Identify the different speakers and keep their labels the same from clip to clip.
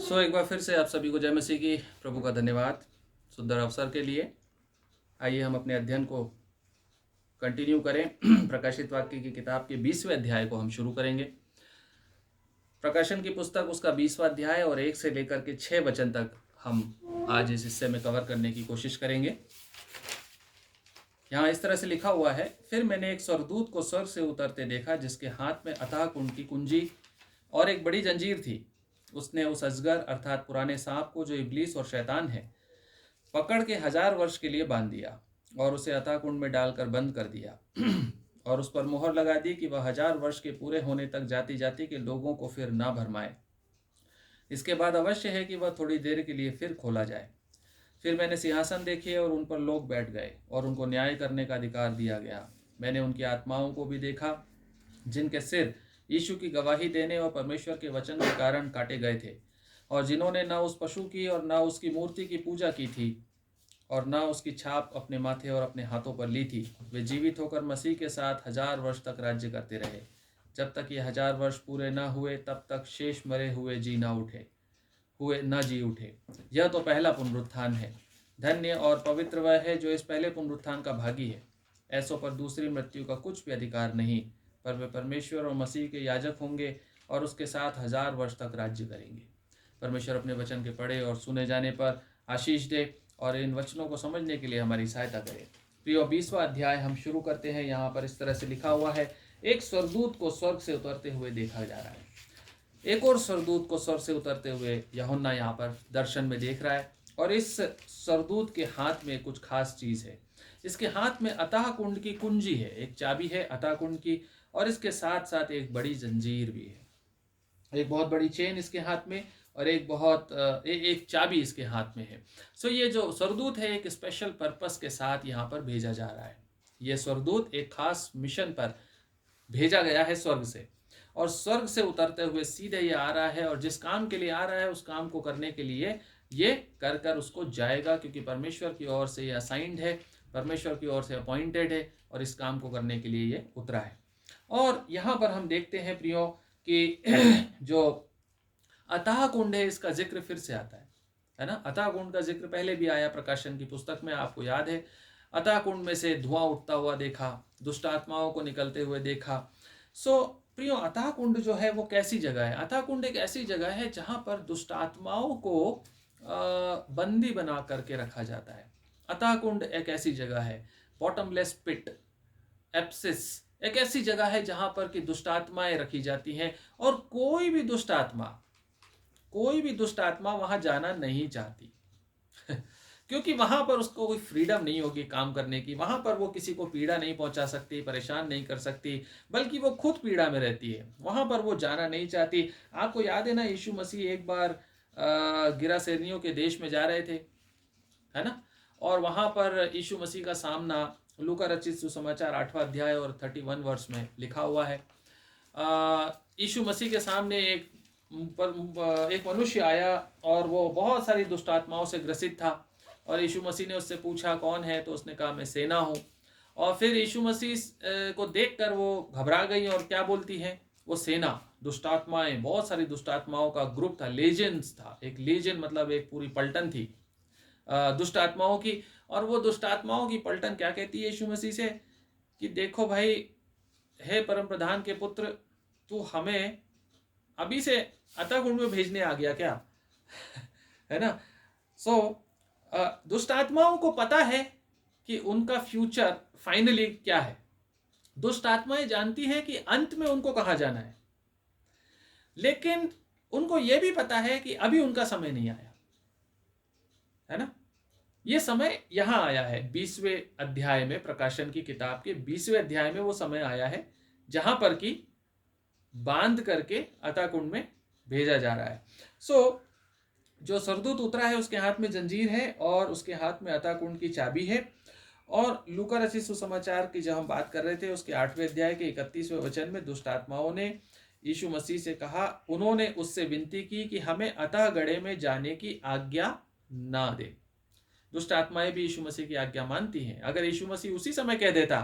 Speaker 1: एक बार फिर से आप सभी को जय मसीह की। प्रभु का धन्यवाद सुंदर अवसर के लिए। आइए हम अपने अध्ययन को कंटिन्यू करें। प्रकाशित वाक्य की किताब के 20वें अध्याय को हम शुरू करेंगे। प्रकाशन की पुस्तक उसका 20वां अध्याय और 1 से लेकर के 6 वचन तक हम आज इस हिस्से में कवर करने की कोशिश करेंगे। यहाँ इस तरह से लिखा हुआ है, फिर मैंने एक स्वर्गदूत को स्वर्ग से उतरते देखा, जिसके हाथ में अथाह कुंड की कुंजी और एक बड़ी जंजीर थी। उसने उस अजगर अर्थात पुराने सांप को, जो इब्लीस और शैतान है, पकड़ के 1000 वर्ष के लिए बांध दिया और उसे अथाह कुंड में डालकर बंद कर दिया और उस पर मोहर लगा दी कि वह 1000 वर्ष के पूरे होने तक जाति जाति के लोगों को फिर ना भरमाए। इसके बाद अवश्य है कि वह थोड़ी देर के लिए फिर खोला जाए। फिर मैंने सिंहासन देखे और उन पर लोग बैठ गए और उनको न्याय करने का अधिकार दिया गया। मैंने उनकी आत्माओं को भी देखा, जिनके सिर यीशु की गवाही देने और परमेश्वर के वचन के कारण काटे गए थे, और जिन्होंने न उस पशु की और न उसकी मूर्ति की पूजा की थी और न उसकी छाप अपने माथे और अपने हाथों पर ली थी। वे जीवित होकर मसीह के साथ 1000 वर्ष तक राज्य करते रहे। जब तक ये 1000 वर्ष पूरे न हुए, तब तक शेष मरे हुए न जी उठे। यह तो पहला पुनरुत्थान है। धन्य और पवित्र वह है जो इस पहले पुनरुत्थान का भागी है। ऐसों पर दूसरी मृत्यु का कुछ भी अधिकार नहीं, पर वे परमेश्वर और मसीह के याजक होंगे और उसके साथ 1000 वर्ष तक राज्य करेंगे। परमेश्वर अपने वचन के पढ़े और सुने जाने पर आशीष दे और इन वचनों को समझने के लिए हमारी सहायता करे। प्रियो, 20वां अध्याय हम शुरू करते हैं। यहाँ पर इस तरह से लिखा हुआ है, एक स्वर्गदूत को स्वर्ग से उतरते हुए देखा जा रहा है। एक और स्वर्गदूत को स्वर्ग से उतरते हुए यूहन्ना यहाँ पर दर्शन में देख रहा है, और इस स्वर्गदूत के हाथ में कुछ खास चीज है। इसके हाथ में अथाह कुंड की कुंजी है, एक चाबी है अथाह कुंड की, और इसके साथ साथ एक बड़ी जंजीर भी है। एक बहुत बड़ी चेन इसके हाथ में और एक चाबी इसके हाथ में है। ये जो स्वर्गदूत है, एक स्पेशल पर्पस के साथ यहाँ पर भेजा जा रहा है। यह स्वर्गदूत एक खास मिशन पर भेजा गया है स्वर्ग से, और स्वर्ग से उतरते हुए सीधे ये आ रहा है, और जिस काम के लिए आ रहा है उस काम को करने के लिए ये कर उसको जाएगा, क्योंकि परमेश्वर की ओर से ये असाइंड है, परमेश्वर की ओर से अपॉइंटेड है, और इस काम को करने के लिए ये उतरा है। और यहाँ पर हम देखते हैं प्रियो कि जो अथाह कुंड है, इसका जिक्र फिर से आता है ना। अथाह कुंड का जिक्र पहले भी आया प्रकाशन की पुस्तक में, आपको याद है। अथाह कुंड में से धुआं उठता हुआ देखा, दुष्ट आत्माओं को निकलते हुए देखा। प्रियो, अथाह कुंड जो है वो कैसी जगह है? अथाह कुंड एक ऐसी जगह है जहां पर दुष्ट आत्माओं को बंदी बना करके रखा जाता है। अथाह कुंड एक ऐसी जगह है, बॉटमलेस पिट, एप्सिस, एक ऐसी जगह है जहां पर कि दुष्ट आत्माएं रखी जाती हैं, और कोई भी दुष्ट आत्मा वहां जाना नहीं चाहती क्योंकि वहां पर उसको कोई फ्रीडम नहीं होगी काम करने की। वहां पर वो किसी को पीड़ा नहीं पहुंचा सकती, परेशान नहीं कर सकती, बल्कि वो खुद पीड़ा में रहती है। वहां पर वो जाना नहीं चाहती। आपको याद है ना, यीशु मसीह एक बार गिरासेनियों के देश में जा रहे थे, है ना, और वहां पर यीशु मसीह का सामना लूका रचित सुसमाचार 8वां अध्याय और 31 वर्ष में लिखा हुआ है। यीशु मसीह के सामने एक मनुष्य आया, और वो बहुत सारी दुष्ट आत्माओं से ग्रसित था, और यीशु मसीह ने उससे पूछा कौन है, तो उसने कहा मैं सेना हूँ। और फिर यीशु मसीह को देखकर वो घबरा गई, और क्या बोलती है? वो सेना, दुष्ट आत्माएं, बहुत सारी दुष्ट आत्माओं का ग्रुप था, लेजेंड्स था। एक लेजेंड मतलब एक पूरी पलटन थी दुष्ट आत्माओं की। और वो दुष्ट आत्माओं की पलटन क्या कहती है यीशु मसीह से कि देखो भाई, हे परम प्रधान के पुत्र, तू हमें अभी से अथाह कुंड में भेजने आ गया क्या? है ना। दुष्ट आत्माओं को पता है कि उनका फ्यूचर फाइनली क्या है। दुष्ट आत्माएं जानती हैं कि अंत में उनको कहाँ जाना है, लेकिन उनको यह भी पता है कि अभी उनका समय नहीं आया, है ना। यह समय यहां आया है 20वें अध्याय में, प्रकाशन की किताब के 20वें अध्याय में वो समय आया है जहां पर कि बांध करके अथाह कुंड में भेजा जा रहा है। जो स्वर्गदूत उतरा है उसके हाथ में जंजीर है, और उसके हाथ में अथाह कुंड की चाबी है। और लूका रचित सुसमाचार की जब हम बात कर रहे थे, उसके 8वें अध्याय के 31वें वचन में दुष्ट आत्माओं ने यीशु मसीह से कहा, उन्होंने उससे विनती की कि हमें अथाह गड्ढे में जाने की आज्ञा ना दे। दुष्ट आत्माएं भी यीशु मसीह की आज्ञा मानती हैं। अगर यीशु मसीह उसी समय कह देता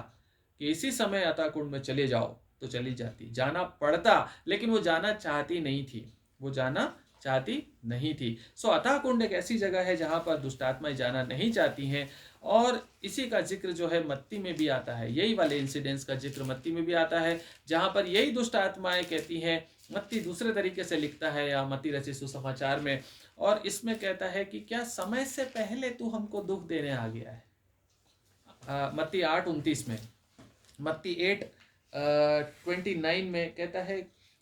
Speaker 1: कि इसी समय अथाह कुंड में चले जाओ, तो चली जाती, जाना पड़ता, लेकिन वो जाना चाहती नहीं थी। वो जाना चाहती नहीं थी। सो अतः कुंड एक ऐसी जगह है जहाँ पर दुष्ट आत्माएं जाना नहीं चाहती हैं, और इसी का जिक्र जो है मत्ती में भी आता है, यही वाले इंसिडेंट्स का जिक्र मत्ती में भी आता है, जहाँ पर यही दुष्ट आत्माएं कहती हैं। मत्ती दूसरे तरीके से लिखता है या मत्ती रचित सुसमाचार में, और इसमें कहता है कि क्या समय से पहले तू हमको दुख देने आ गया है। मत्ती 8:29 में, मत्ती 8:29 में कहता है,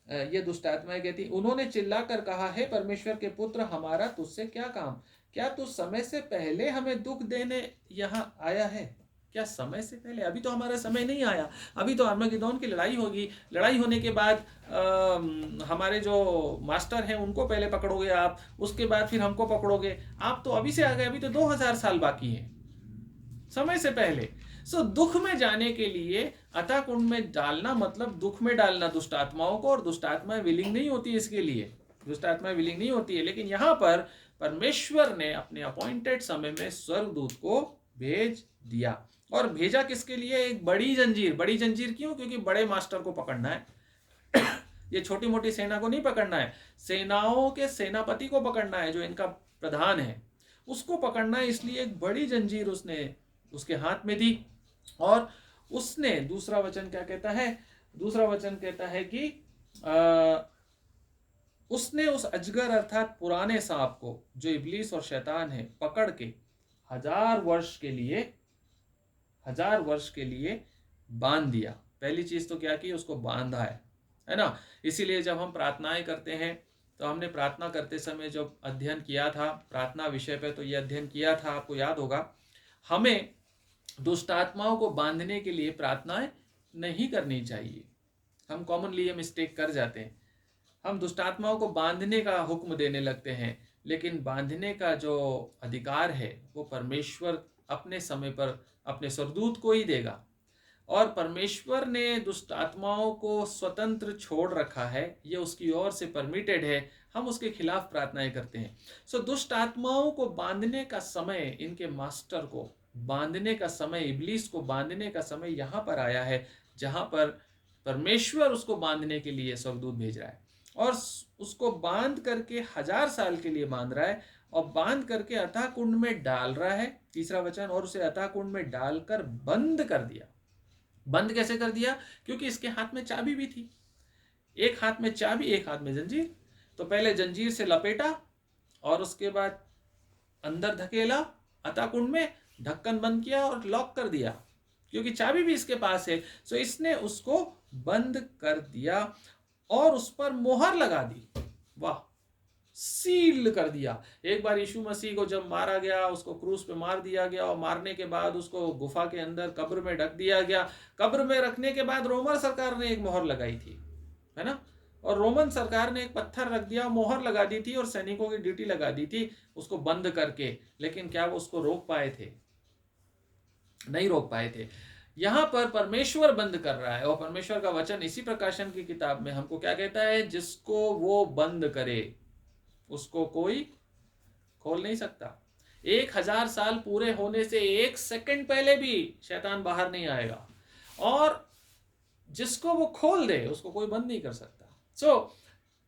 Speaker 1: ये दुष्ट आत्माएं कहती, उन्होंने चिल्लाकर कहा, हे परमेश्वर के पुत्र, हमारा तुझसे क्या काम? क्या तू समय से पहले हमें दुख देने यहाँ आया है? क्या समय से पहले? अभी तो हमारा समय नहीं आया, अभी तो अर्मगेदोन की लड़ाई होगी, लड़ाई होने के बाद हमारे जो मास्टर हैं उनको पहले पकड़ोगे आप, उसके बाद फिर हमको पकड़ोगे। आप तो अभी से आ गए, अभी तो 2000 साल बाकी हैं, समय से पहले। सो दुख में जाने के लिए अतः कुंड में डालना मतलब दुख में डालना दुष्ट आत्माओं को, और दुष्ट आत्माएं विलिंग नहीं होती इसके लिए, दुष्ट आत्माएं विलिंग नहीं होती है। लेकिन यहाँ पर परमेश्वर ने अपने अपॉइंटेड समय में स्वर्गदूत को भेज दिया, और भेजा किसके लिए? एक बड़ी जंजीर। बड़ी जंजीर क्यों? क्योंकि बड़े मास्टर को पकड़ना है। ये छोटी मोटी सेना को नहीं पकड़ना है, सेनाओं के सेनापति को पकड़ना है, जो इनका प्रधान है, उसको पकड़ना है। इसलिए एक बड़ी जंजीर उसने उसके हाथ में दी, और उसने, दूसरा वचन क्या कहता है? दूसरा वचन कहता है कि उसने उस अजगर अर्थात पुराने सांप को, जो इब्लीस और शैतान है, पकड़ के 1000 वर्ष के लिए बांध दिया। पहली चीज तो क्या की? उसको बांधा है ना। इसीलिए जब हम प्रार्थनाएं करते हैं, तो हमने प्रार्थना करते समय जब अध्ययन किया था प्रार्थना विषय पे, तो ये अध्ययन किया था, आपको याद होगा, हमें दुष्ट आत्माओं को बांधने के लिए प्रार्थनाएं नहीं करनी चाहिए। हम कॉमनली ये मिस्टेक कर जाते हैं, हम दुष्ट आत्माओं को बांधने का हुक्म देने लगते हैं, लेकिन बांधने का जो अधिकार है वो परमेश्वर अपने समय पर अपने स्वर्गदूत को ही देगा, और परमेश्वर ने दुष्ट आत्माओं को स्वतंत्र छोड़ रखा है, ये उसकी ओर से परमिटेड है। हम उसके खिलाफ प्रार्थनाएं करते हैं। सो दुष्ट आत्माओं को बांधने का समय, इनके मास्टर को बांधने का समय, इब्लीस को बांधने का समय यहाँ पर आया है, जहाँ पर परमेश्वर उसको बांधने के लिए स्वर्गदूत भेज रहा है, और उसको बांध करके 1000 साल के लिए बांध रहा है, और बांध करके अथाह कुंड में डाल रहा है। तीसरा वचन, और उसे अथाह कुंड में डालकर बंद कर दिया। बंद कैसे कर दिया? क्योंकि इसके हाथ में चाबी भी थी, एक हाथ में चाबी, एक हाथ में जंजीर। तो पहले जंजीर से लपेटा, और उसके बाद अंदर धकेला अतः कुंड में, ढक्कन बंद किया और लॉक कर दिया, क्योंकि चाबी भी इसके पास है। सो इसने उसको बंद कर दिया और उस पर मोहर लगा दी। वाह, सील कर दिया। एक बार यीशु मसीह को जब मारा गया, उसको क्रूस पे मार दिया गया, और मारने के बाद उसको गुफा के अंदर कब्र में ढक दिया गया। कब्र में रखने के बाद रोमन सरकार ने एक मोहर लगाई थी, है ना, और रोमन सरकार ने एक पत्थर रख दिया, मोहर लगा दी थी, और सैनिकों की ड्यूटी लगा दी थी उसको बंद करके। लेकिन क्या वो उसको रोक पाए थे? नहीं रोक पाए थे। यहाँ पर परमेश्वर बंद कर रहा है, और परमेश्वर का वचन इसी प्रकाशन की किताब में हमको क्या कहता है? जिसको वो बंद करे उसको कोई खोल नहीं सकता। 1000 साल पूरे होने से 1 सेकंड पहले भी शैतान बाहर नहीं आएगा, और जिसको वो खोल दे उसको कोई बंद नहीं कर सकता। सो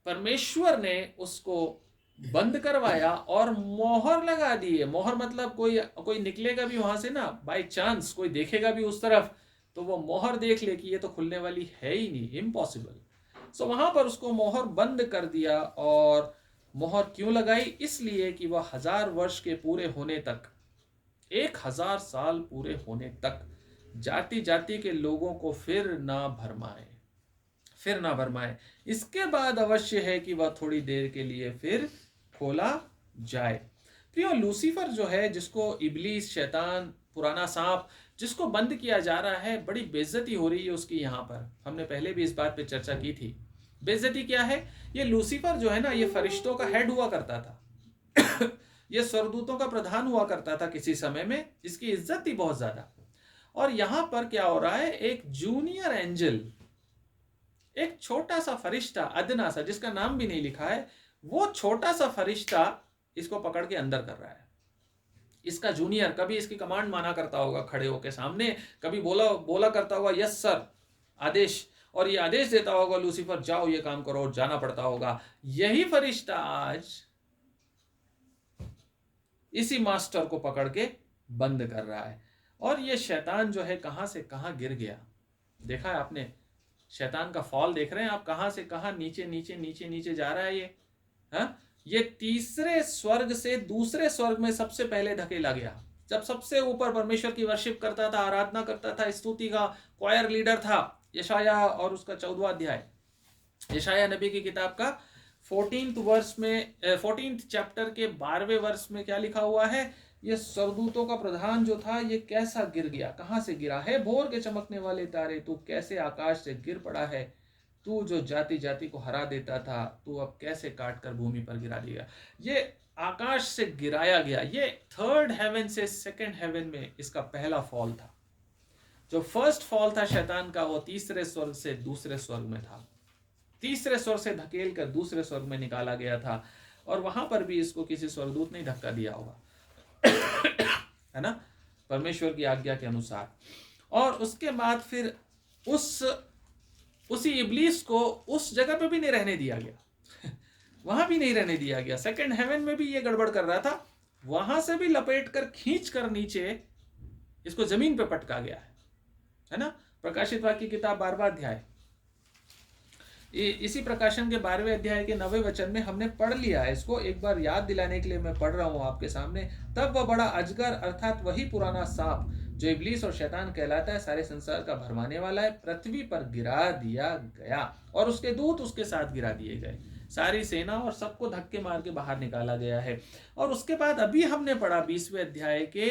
Speaker 1: परमेश्वर ने उसको बंद करवाया और मोहर लगा दी है। मोहर मतलब कोई निकलेगा भी वहां से ना, बाय चांस कोई देखेगा भी उस तरफ, तो वो मोहर देख ले कि ये तो खुलने वाली है ही नहीं, इम्पॉसिबल। सो वहां पर उसको मोहर बंद कर दिया। और मोहर क्यों लगाई? इसलिए कि वह 1000 वर्ष के पूरे होने तक, 1000 साल पूरे होने तक जाति जाति के लोगों को फिर ना भरमाए। इसके बाद अवश्य है कि वह थोड़ी देर के लिए फिर खोला जाए। प्रियो, लूसीफर जो है, जिसको इब्लीस, शैतान, पुराना सांप, जिसको बंद किया जा रहा है, बड़ी बेइज्जती हो रही है उसकी। यहाँ पर हमने पहले भी इस बात पे चर्चा की थी। बेइज्जती क्या है? ये लूसीफर जो है ना, ये फरिश्तों का हेड हुआ करता था। ये स्वर्गदूतों का प्रधान हुआ करता था किसी समय में, इसकी इज्जत थी बहुत ज्यादा। और यहां पर क्या हो रहा है? एक जूनियर एंजल, एक छोटा सा फरिश्ता, अदना सा, जिसका नाम भी नहीं लिखा है, वो छोटा सा फरिश्ता इसको पकड़ के अंदर कर रहा है। इसका जूनियर कभी इसकी कमांड माना करता होगा खड़े होके सामने, कभी बोला करता होगा यस सर, आदेश, और ये आदेश देता होगा लूसीफर जाओ ये काम करो, और जाना पड़ता होगा। यही फरिश्ता आज इसी मास्टर को पकड़ के बंद कर रहा है। और ये शैतान जो है कहां से कहां गिर गया, देखा है आपने? शैतान का फॉल देख रहे हैं आप, कहां से कहां नीचे नीचे नीचे नीचे जा रहा है ये। हाँ, ये तीसरे स्वर्ग से दूसरे स्वर्ग में सबसे पहले धकेला गया। जब सबसे ऊपर परमेश्वर की वर्शिप करता था, आराधना करता था, स्तुति का क्वायर लीडर था, यशाया और उसका 14वां अध्याय, यशाया नबी की किताब का 14th वर्ष में 14th चैप्टर के 12वें वर्ष में क्या लिखा हुआ है? ये सरदूतों का प्रधान जो था ये कैसा गिर गया, कहां से गिरा है? भोर के चमकने वाले तारे, तू कैसे आकाश से गिर पड़ा है? तू जो जाति जाति को हरा देता था, तू अब कैसे काट कर भूमि पर गिरा दिया। ये आकाश से गिराया गया। ये थर्ड हेवन से सेकंड हेवन में इसका पहला फॉल था। जो फर्स्ट फॉल था शैतान का, वो तीसरे स्वर्ग से दूसरे स्वर्ग में था। तीसरे स्वर्ग से धकेल कर दूसरे स्वर्ग में निकाला गया था, और वहां पर भी इसको किसी स्वर्गदूत ने धक्का दिया होगा है ना, परमेश्वर की आज्ञा के अनुसार। और उसके बाद फिर उसी इब्लीस को उस जगह पे भी नहीं रहने दिया गया वहां भी नहीं रहने दिया गया। सेकंड हेवन में भी ये गड़बड़ कर रहा था, वहां से भी लपेट कर खींच कर नीचे इसको जमीन पे पटका गया है ना। प्रकाशित वाक्य की किताब 12वां अध्याय, इसी प्रकाशन के 12वें अध्याय के 9वें वचन में हमने पढ़ लिया है। इसको एक बार याद दिलाने के लिए मैं पढ़ रहा हूं आपके सामने। तब वह बड़ा अजगर अर्थात वही पुराना सांप जो इब्लीस और शैतान कहलाता है, सारे संसार का भरमाने वाला है, पृथ्वी पर गिरा दिया गया और उसके दूत उसके साथ गिरा दिए गए। सारी सेना और सबको धक्के मार के बाहर निकाला गया है। और उसके बाद अभी हमने पढ़ा 20वें अध्याय के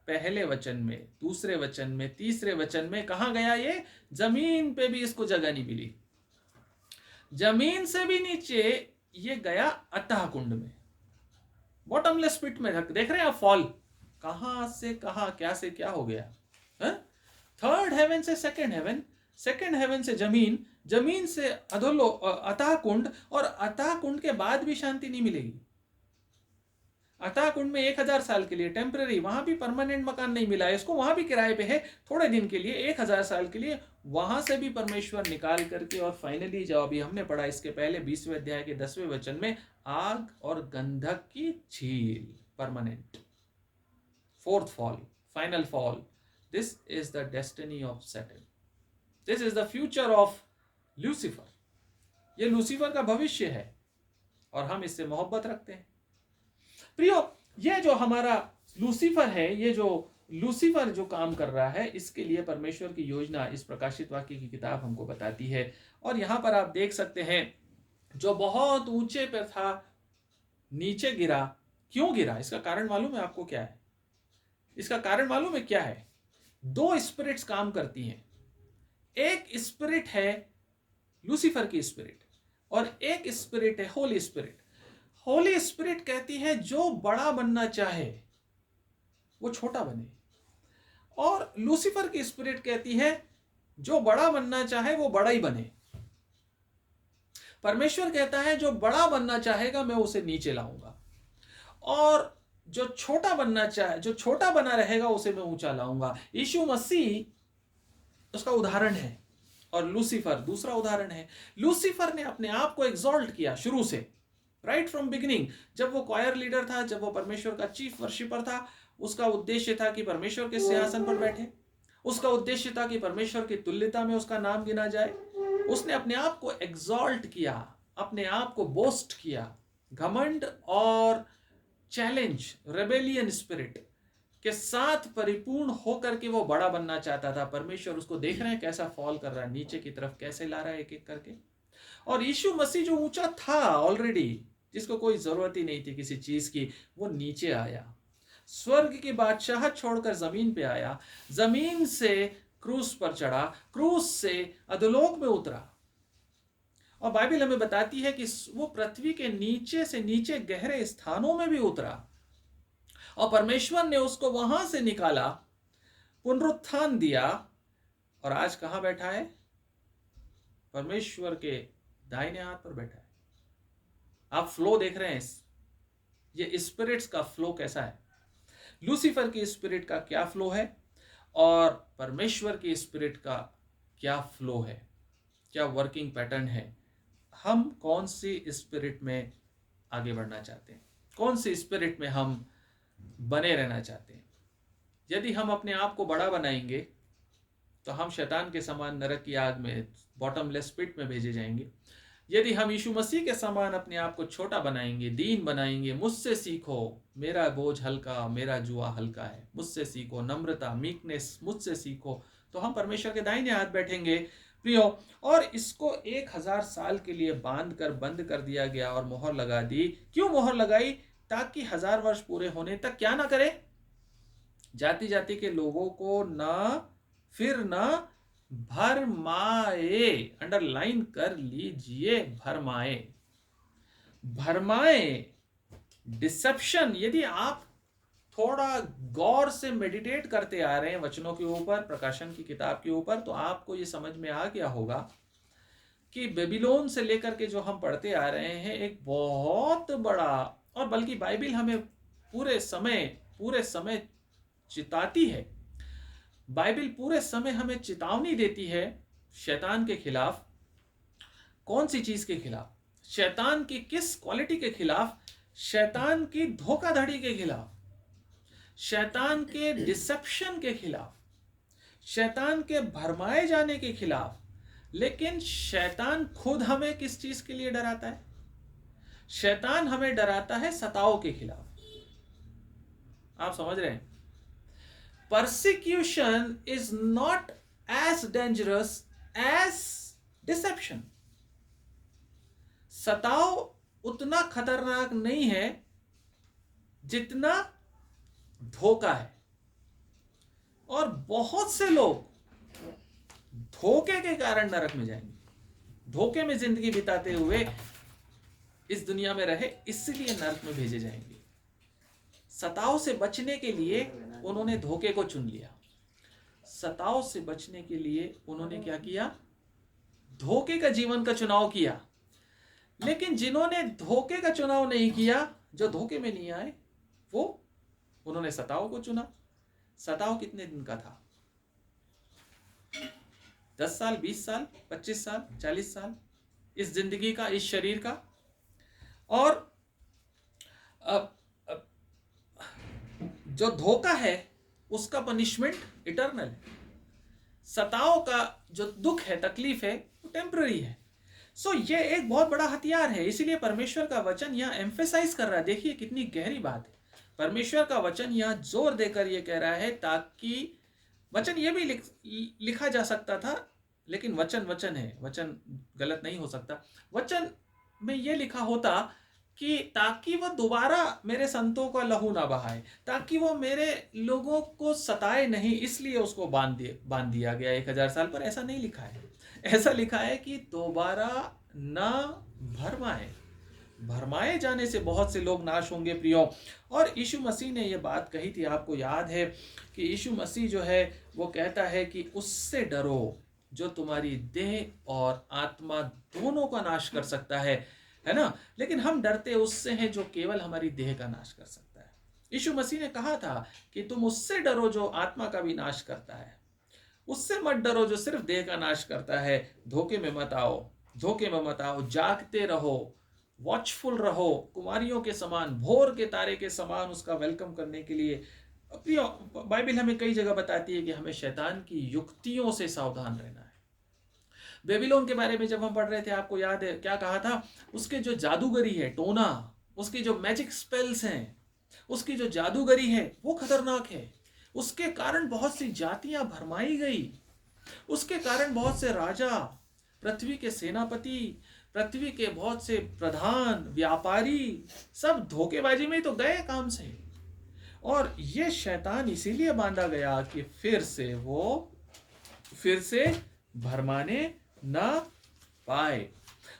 Speaker 1: पहले वचन में, दूसरे वचन में, तीसरे वचन में, कहां गया ये? जमीन पे भी इसको जगह नहीं मिली। जमीन से भी नीचे ये गया अतः कुंड में, बॉटमलेस पिट में। देख रहे हैं आप फॉल, कहां से कहां, क्या से क्या हो गया। थर्ड हेवन से सेकंड हेवन, सेकंड हेवन से जमीन, जमीन से अधोलो अतः कुंड, और अतः कुंड के बाद भी शांति नहीं मिलेगी। अतः कुंड में 1000 साल के लिए टेम्पररी, वहां भी परमानेंट मकान नहीं मिला है इसको, वहां भी किराए पे है थोड़े दिन के लिए, 1000 साल के लिए, वहां से भी परमेश्वर निकाल करके। और फाइनली जो अभी हमने पढ़ा इसके पहले 20वें अध्याय के 10वें वचन में, आग और गंधक की झील, permanent. Fourth fall, final fall. This is the destiny of Satan, this is the future of Lucifer. ये लूसीफर का भविष्य है और हम इससे मोहब्बत रखते हैं। प्रियो, ये जो हमारा लूसीफर है, ये जो लूसीफर जो काम कर रहा है, इसके लिए परमेश्वर की योजना इस प्रकाशित वाक्य की किताब हमको बताती है। और यहां पर आप देख सकते हैं, जो बहुत ऊंचे पर था नीचे गिरा। क्यों गिरा? इसका कारण मालूम है आपको क्या है? इसका कारण मालूम है क्या है? 2 स्पिरिट्स काम करती हैं। एक स्पिरिट है लूसीफर की स्पिरिट, और एक स्पिरिट है होली स्पिरिट। होली स्पिरिट कहती है जो बड़ा बनना चाहे वो छोटा बने, और लूसीफर की स्पिरिट कहती है जो बड़ा बनना चाहे वो बड़ा ही बने। परमेश्वर कहता है जो बड़ा बनना चाहेगा मैं उसे नीचे लाऊंगा, और जो छोटा बनना चाहे, जो छोटा बना रहेगा उसे मैं ऊंचा लाऊंगा। यीशु मसीह उसका उदाहरण है और लूसीफर दूसरा उदाहरण है। लूसीफर ने अपने आप को एग्जॉल्ट किया शुरू से, राइट फ्रॉम बिगिनिंग। जब वो क्वायर लीडर था, जब वो परमेश्वर का चीफ वर्शिपर था, उसका उद्देश्य था कि परमेश्वर के सिंहासन पर बैठे। उसका उद्देश्य था कि परमेश्वर की तुल्यता में उसका नाम गिना जाए। उसने अपने आप को एग्जॉल्ट किया, अपने आप को बोस्ट किया। घमंड और चैलेंज, रेबेलियन स्पिरिट के साथ परिपूर्ण होकर के वो बड़ा बनना चाहता था। परमेश्वर उसको देख रहे हैं कैसा फॉल कर रहा है, नीचे की तरफ कैसे ला रहा है एक एक करके। और यीशु मसीह जो ऊंचा था ऑलरेडी, जिसको कोई जरूरत ही नहीं थी किसी चीज की, वो नीचे आया, स्वर्ग की बादशाहत छोड़कर जमीन पे आया, जमीन से क्रूस पर चढ़ा, क्रूस से अधोलोक में उतरा। और बाइबल हमें बताती है कि वो पृथ्वी के नीचे से नीचे गहरे स्थानों में भी उतरा, और परमेश्वर ने उसको वहां से निकाला, पुनरुत्थान दिया, और आज कहां बैठा है? परमेश्वर के दाहिने हाथ पर बैठा है। आप फ्लो देख रहे हैं, ये स्पिरिट्स का फ्लो कैसा है, लूसीफर की स्पिरिट का क्या फ्लो है और परमेश्वर की स्पिरिट का क्या फ्लो है। क्या वर्किंग पैटर्न है, हम कौन सी स्पिरिट में आगे बढ़ना चाहते हैं, कौन सी स्पिरिट में हम बने रहना चाहते हैं। यदि हम अपने आप को बड़ा बनाएंगे तो हम शैतान के समान नरक की आग में, बॉटमलेस पिट में भेजे जाएंगे। यदि हम यीशु मसीह के समान अपने आप को छोटा बनाएंगे, दीन बनाएंगे, मुझसे सीखो मेरा बोझ हल्का, मेरा जुआ हल्का है, मुझसे सीखो नम्रता, मीकनेस, मुझसे सीखो, तो हम परमेश्वर के दाहिने हाथ बैठेंगे प्रियो। और इसको 1000 साल के लिए बांध कर बंद कर दिया गया और मोहर लगा दी। क्यों मोहर लगाई? ताकि 1000 वर्ष पूरे होने तक क्या ना करे, जाति जाति के लोगों को फिर न भरमाए। अंडरलाइन कर लीजिए, भरमाए, भरमाए, डिसेप्शन। यदि आप थोड़ा गौर से मेडिटेट करते आ रहे हैं वचनों के ऊपर, प्रकाशन की किताब के ऊपर, तो आपको ये समझ में आ गया होगा कि बेबीलोन से लेकर के जो हम पढ़ते आ रहे हैं एक बहुत बड़ा, और बल्कि बाइबिल हमें पूरे समय चिताती है। बाइबिल पूरे समय हमें चेतावनी देती है शैतान के खिलाफ। कौन सी चीज के खिलाफ? शैतान की किस क्वालिटी के खिलाफ? शैतान की धोखाधड़ी के खिलाफ, शैतान के डिसेप्शन के खिलाफ, शैतान के भरमाए जाने के खिलाफ। लेकिन शैतान खुद हमें किस चीज के लिए डराता है? शैतान हमें डराता है सताओ के खिलाफ। आप समझ रहे हैं? Persecution is not as dangerous as deception. सताव उतना खतरनाक नहीं है जितना धोखा है। और बहुत से लोग धोखे के कारण नरक में जाएंगे, धोखे में जिंदगी बिताते हुए इस दुनिया में रहे, इसलिए नरक में भेजे जाएंगे। सताव से बचने के लिए उन्होंने धोखे को चुन लिया। सताव से बचने के लिए उन्होंने क्या किया? धोखे का जीवन का चुनाव किया। लेकिन जिन्होंने धोखे का चुनाव नहीं किया, जो धोखे में नहीं आए, वो उन्होंने सताव को चुना। सताव कितने दिन का था? 10 साल, 20 साल, 25 साल, 40 साल, इस जिंदगी का, इस शरीर का। और अब जो धोखा है उसका पनिशमेंट इटर्नल है। सताव का जो दुख है, तकलीफ है, वो टेम्पररी है। सो ये एक बहुत बड़ा हथियार है। इसीलिए परमेश्वर का वचन यहाँ एम्फेसाइज कर रहा है। देखिए कितनी गहरी बात है। परमेश्वर का वचन यहाँ जोर देकर ये कह रहा है, ताकि वचन ये भी लिखा जा सकता था, लेकिन वचन है, वचन गलत नहीं हो सकता। वचन में ये लिखा होता कि ताकि वह दोबारा मेरे संतों का लहू ना बहाए, ताकि वो मेरे लोगों को सताए नहीं, इसलिए उसको बांध दिया गया 1000 साल पर। ऐसा नहीं लिखा है। ऐसा लिखा है कि दोबारा ना भरमाए जाने से बहुत से लोग नाश होंगे प्रियो। और यीशु मसीह ने ये बात कही थी, आपको याद है कि यीशु मसीह जो है वो कहता है कि उससे डरो जो तुम्हारी देह और आत्मा दोनों का नाश कर सकता है ना। लेकिन हम डरते उससे हैं जो केवल हमारी देह का नाश कर सकता है। यीशु मसीह ने कहा था कि तुम उससे डरो जो आत्मा का भी नाश करता है, उससे मत डरो जो सिर्फ देह का नाश करता है। धोखे में मत आओ, जागते रहो, वॉचफुल रहो, कुमारियों के समान, भोर के तारे के समान उसका वेलकम करने के लिए। प्रियो, बाइबल हमें कई जगह बताती है कि हमें शैतान की युक्तियों से सावधान रहना है। बेबीलोन के बारे में जब हम पढ़ रहे थे, आपको याद है क्या कहा था? उसके जो जादूगरी है, टोना, उसकी जो मैजिक स्पेल्स हैं, उसकी जो जादूगरी है वो खतरनाक है। उसके कारण बहुत सी जातियां भरमाई गई। उसके कारण बहुत से राजा, पृथ्वी के सेनापति, पृथ्वी के बहुत से प्रधान, व्यापारी, सब धोखेबाजी में तो गए काम से। और ये शैतान इसीलिए बांधा गया कि फिर से भरमाने ना पाए।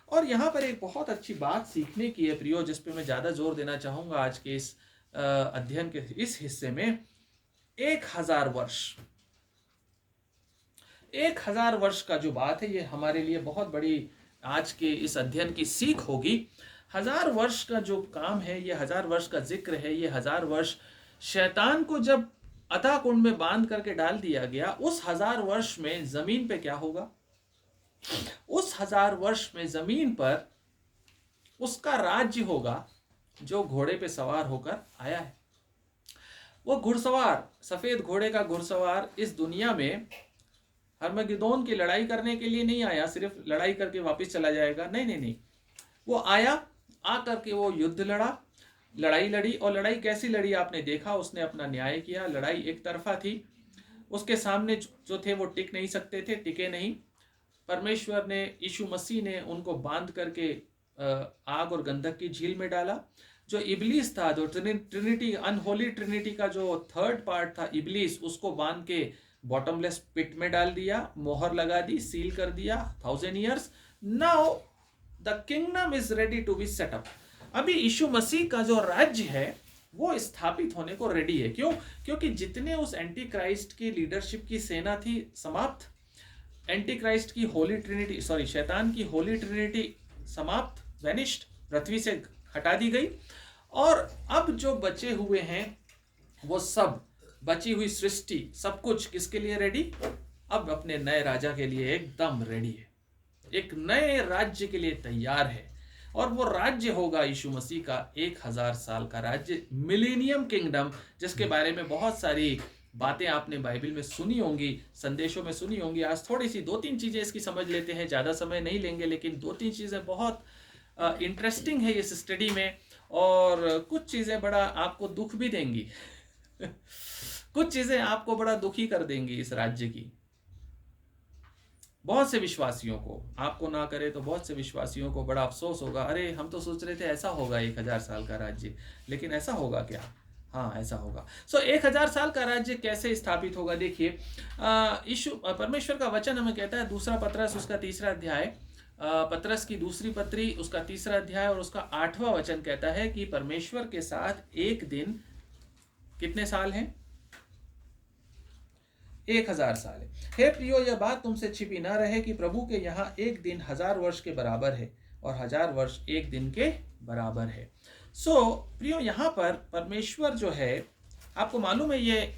Speaker 1: और यहाँ पर एक बहुत अच्छी बात सीखने की है प्रियो, जिस पे मैं ज्यादा जोर देना चाहूंगा आज के इस अध्ययन के इस हिस्से में। 1000 वर्ष का जो बात है, ये हमारे लिए बहुत बड़ी आज के इस अध्ययन की सीख होगी। 1000 वर्ष का जो काम है, ये 1000 वर्ष का जिक्र है। ये 1000 वर्ष शैतान को जब अथाह कुंड में बांध करके डाल दिया गया, उस 1000 वर्ष में जमीन पे क्या होगा? उस 1000 वर्ष में जमीन पर उसका राज्य होगा जो घोड़े पे सवार होकर आया है। वो घुड़सवार, सफेद घोड़े का घुड़सवार इस दुनिया में हर्मगिदोन की लड़ाई करने के लिए नहीं आया, सिर्फ लड़ाई करके वापस चला जाएगा। नहीं नहीं नहीं, वो आया, आकर के वो युद्ध लड़ा, लड़ाई लड़ी। और लड़ाई कैसी लड़ी आपने देखा, उसने अपना न्याय किया। लड़ाई एक तरफा थी, उसके सामने जो थे वो टिक नहीं सकते थे, टिके नहीं। परमेश्वर ने, यीशु मसीह ने उनको बांध करके आग और गंधक की झील में डाला। जो इबलीस था, जो ट्रिनिटी, अनहोली ट्रिनिटी का जो थर्ड पार्ट था इबलीस, उसको बांध के बॉटमलेस पिट में डाल दिया, मोहर लगा दी, सील कर दिया 1000 years. Now the kingdom is ready to be set up. अभी यीशु मसीह का जो राज्य है वो स्थापित होने को रेडी है। क्यों? क्योंकि जितने उस एंटी क्राइस्ट की लीडरशिप की सेना थी समाप्त, एंटी क्राइस्ट की होली ट्रिनिटी, सॉरी शैतान की होली ट्रिनिटी समाप्त, वेनिश्ड, पृथ्वी से हटा दी गई। और अब जो बचे हुए हैं वो सब, बची हुई सृष्टि, सब कुछ किसके लिए रेडी? अब अपने नए राजा के लिए एकदम रेडी है, एक नए राज्य के लिए तैयार है। और वो राज्य होगा यीशु मसीह का 1000 साल का राज्य, मिलेनियम किंगडम, जिसके बारे में बहुत सारी बातें आपने बाइबल में सुनी होंगी, संदेशों में सुनी होंगी। आज थोड़ी सी 2-3 चीजें इसकी समझ लेते हैं, ज्यादा समय नहीं लेंगे, लेकिन 2-3 चीजें बहुत इंटरेस्टिंग है इस स्टडी में, और कुछ चीजें बड़ा आपको दुख भी देंगी कुछ चीजें आपको बड़ा दुखी कर देंगी इस राज्य की। बहुत से विश्वासियों को, आपको ना करे तो बहुत से विश्वासियों को बड़ा अफसोस होगा, अरे हम तो सोच रहे थे ऐसा होगा 1000 साल का राज्य, लेकिन ऐसा होगा क्या? हाँ, ऐसा होगा। 1000 साल का राज्य कैसे स्थापित होगा? देखिए, यीशु, परमेश्वर का वचन हमें कहता है, दूसरा पतरस उसका 3रा अध्याय, पतरस की दूसरी पत्री उसका 3रा अध्याय और उसका 8वां वचन कहता है कि परमेश्वर के साथ एक दिन कितने साल हैं? 1000 साल है। हे प्रियो, यह बात तुमसे छिपी ना रहे कि प्रभु के यहाँ एक दिन 1000 वर्ष के बराबर है और 1000 वर्ष एक दिन के बराबर है। प्रियो, यहाँ पर परमेश्वर जो है, आपको मालूम है, ये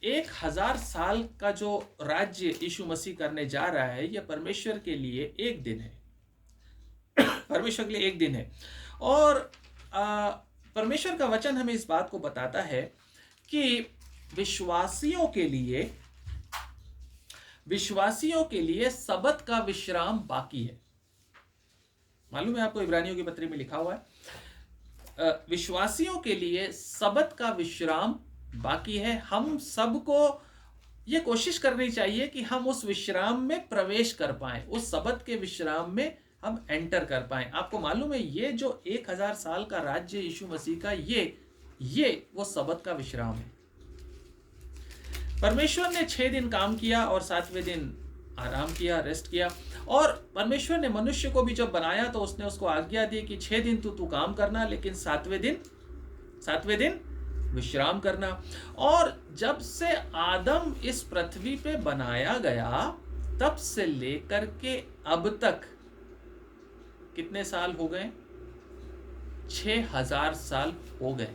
Speaker 1: 1000 साल का जो राज्य यीशु मसीह करने जा रहा है, यह परमेश्वर के लिए एक दिन है परमेश्वर के लिए एक दिन है। और परमेश्वर का वचन हमें इस बात को बताता है कि विश्वासियों के लिए सबत का विश्राम बाकी है। मालूम है आपको, इब्रानियों की पत्री में लिखा हुआ है, विश्वासियों के लिए सबत का विश्राम बाकी है। हम सबको ये कोशिश करनी चाहिए कि हम उस विश्राम में प्रवेश कर पाएं, उस सबत के विश्राम में हम एंटर कर पाएं। आपको मालूम है, ये जो 1000 साल का राज्य यीशु मसीह का, ये वो सबत का विश्राम है। परमेश्वर ने 6 दिन काम किया और 7वें दिन आराम किया, रेस्ट किया। और परमेश्वर ने मनुष्य को भी जब बनाया तो उसने उसको आज्ञा दी कि 6 दिन तू काम करना, लेकिन 7वें दिन विश्राम करना। और जब से आदम इस पृथ्वी पे बनाया गया, तब से लेकर के अब तक कितने साल हो गए? 6000 साल हो गए।